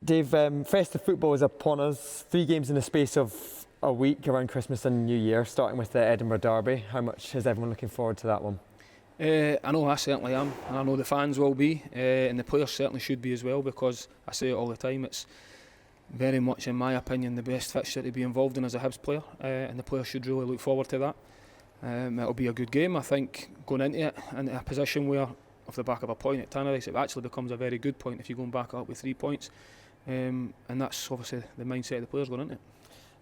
Dave, festive football is upon us. 3 games in the space of a week around Christmas and New Year, starting with the Edinburgh Derby. How much is everyone looking forward to that one? I know I certainly am, and I know the fans will be, and the players certainly should be as well, because I say it all the time, it's very much, in my opinion, the best fixture to be involved in as a Hibs player, and the players should really look forward to that. It'll be a good game, I think, going into it, into a position where, off the back of a point at Tannadice, it actually becomes a very good point if you're going back up with 3 points. And that's obviously the mindset of the players going into it.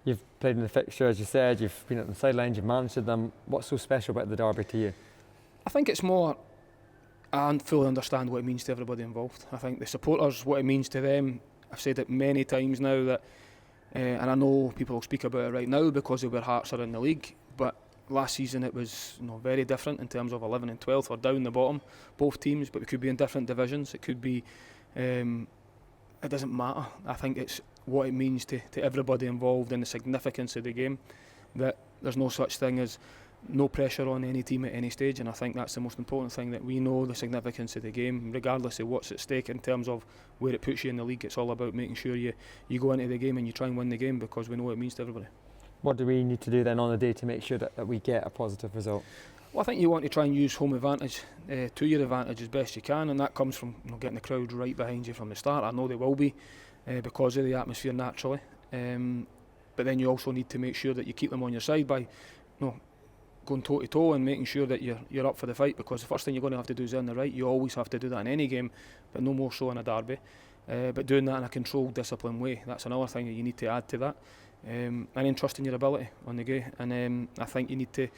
You've played in the fixture, as you said, you've been at the sidelines, you've managed them. What's so special about the Derby to you? I think it's more, I fully understand what it means to everybody involved. I think the supporters, what it means to them, I've said it many times now, that, and I know people will speak about it right now because of where Hearts are in the league, but last season it was very different in terms of 11th and 12th or down the bottom, both teams, but we could be in different divisions. It could be, it doesn't matter. I think it's what it means to everybody involved and the significance of the game, that there's no such thing as no pressure on any team at any stage, and I think that's the most important thing, that we know the significance of the game regardless of what's at stake in terms of where it puts you in the league. It's all about making sure you go into the game and you try and win the game, because we know what it means to everybody. What do we need to do then on the day to make sure that we get a positive result? Well, I think you want to try and use home advantage to your advantage as best you can, and that comes from getting the crowd right behind you from the start. I know they will be because of the atmosphere naturally, but then you also need to make sure that you keep them on your side by going toe to toe and making sure that you're up for the fight, because the first thing you're going to have to do is earn the right. You always have to do that in any game, but no more so in a derby. But doing that in a controlled, disciplined way, that's another thing that you need to add to that. And then trusting your ability on the day, and I think you need to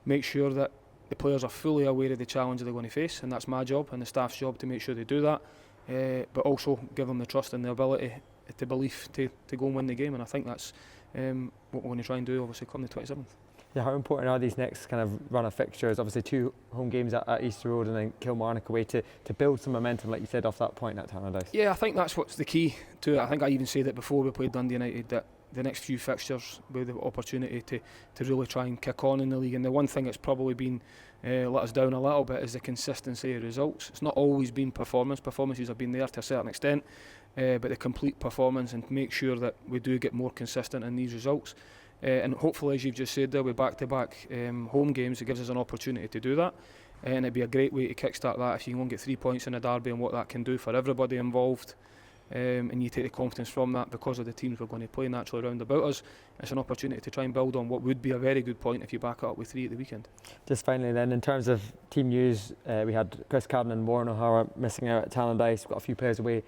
make sure that the players are fully aware of the challenge they're going to face, and that's my job and the staff's job to make sure they do that, but also give them the trust and the ability, the belief to go and win the game, and I think that's what we're going to try and do obviously come the 27th. Yeah, how important are these next kind of run of fixtures? Obviously 2 home games at Easter Road and then Kilmarnock away, to build some momentum, like you said, off that point at Tannadice. Yeah, I think that's what's the key to it. I think I even said it before we played Dundee United, that the next few fixtures with the opportunity to really try and kick on in the league. And the one thing that's probably been let us down a little bit is the consistency of results. It's not always been performance. Performances have been there to a certain extent, but the complete performance, and make sure that we do get more consistent in these results. And hopefully, as you've just said there, with back-to-back home games, it gives us an opportunity to do that. And it'd be a great way to kickstart that if you can get 3 points in a derby, and what that can do for everybody involved. And you take the confidence from that because of the teams we're going to play naturally round about us. It's an opportunity to try and build on what would be a very good point if you back up with 3 at the weekend. Just finally then, in terms of team news, we had Chris Cadden and Warren O'Hara missing out at Tannadice. We've got a few players away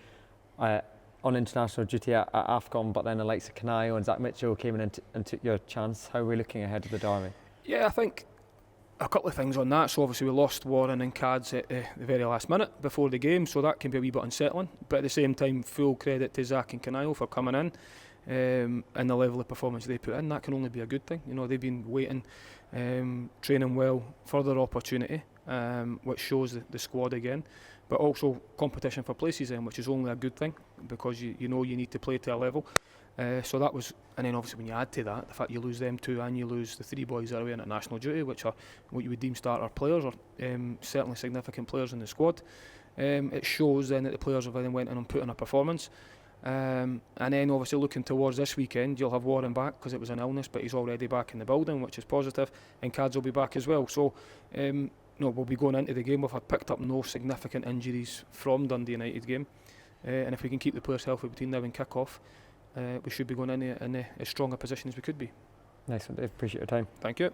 on international duty at AFCON, but then the likes of Canayo and Zach Mitchell came in and took your chance. How are we looking ahead of the derby? Yeah, I think a couple of things on that. So obviously we lost Warren and Cads at the very last minute before the game, so that can be a wee bit unsettling. But at the same time, full credit to Zach and Canayo for coming in, and the level of performance they put in. That can only be a good thing. They've been waiting, training well for their opportunity, which shows the squad again. But also competition for places then, which is only a good thing, because you know you need to play to a level. So that was, and then obviously when you add to that the fact you lose them 2 and you lose the 3 boys that are away on international duty, which are what you would deem starter players, or certainly significant players in the squad, it shows then that the players have then went in and put in a performance. And then obviously looking towards this weekend, you'll have Warren back because it was an illness, but he's already back in the building, which is positive, and Cads will be back as well. So we'll be going into the game. We've picked up no significant injuries from Dundee United game, and if we can keep the players healthy between now and kick-off, we should be going in as strong a position as we could be. Nice one, Dave. Appreciate your time. Thank you.